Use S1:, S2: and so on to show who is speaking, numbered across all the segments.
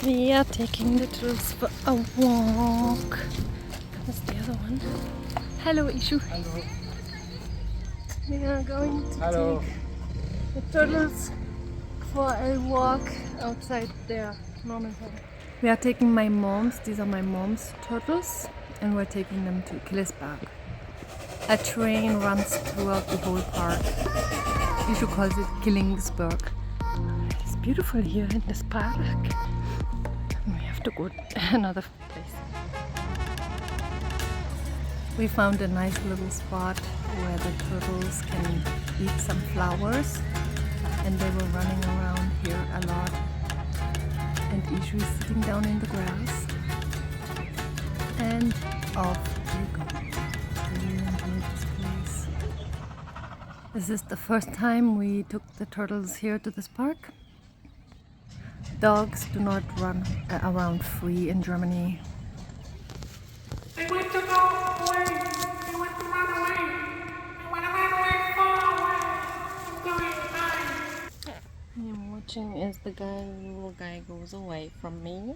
S1: We are taking the turtles for a walk. That's the other one. Hello, Ishu.
S2: Hello.
S1: We are going to
S2: Hello.
S1: take the turtles for a walk outside their normal home. We are taking my mom's, these are my mom's turtles, and we're taking them to Killesberg. A train runs throughout the whole park. Ishu calls it Killesberg. It's beautiful here in this park. We have to go another place. We found a nice little spot where the turtles can eat some flowers, and they were running around here a lot. And Ishu is sitting down in the grass, and off we go. Really enjoy this place. This is the first time we took the turtles here to this park. Dogs do not run around free in Germany.
S3: They want to go away. They want to run away. They want to run away far away. I'm doing nice.
S1: I'm watching as the little guy goes away from me.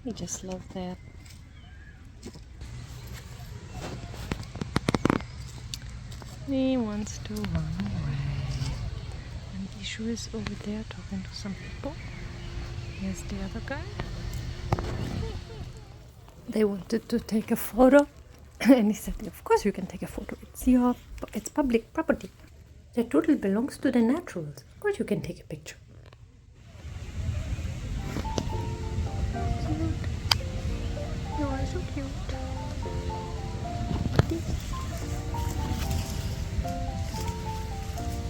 S1: He just loves that. He wants to run away. And Ishu is over there talking to some people. Here's the other guy. They wanted to take a photo. And he said, of course you can take a photo. It's public property. The turtle belongs to the naturals. Of course you can take a picture. Cute. You are so cute.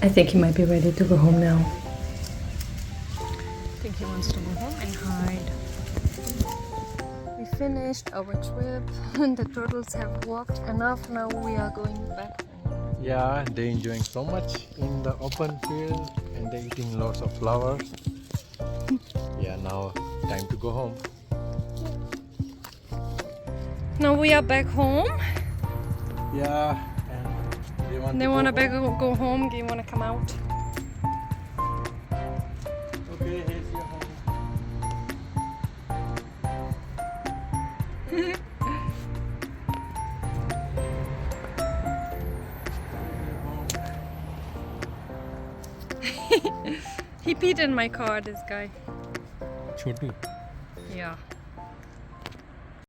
S1: I think he might be ready to go home now. I think he wants to go home and hide. We finished our trip and the turtles have walked enough. Now we are going back.
S2: Yeah, they're enjoying so much in the open field and they're eating lots of flowers. Yeah, now time to go home.
S1: Now we are back home.
S2: Yeah, and
S1: They want to go home. They want to come out.
S2: Okay, here's your home.
S1: He peed in my car, this guy.
S2: Chotu.
S1: Yeah.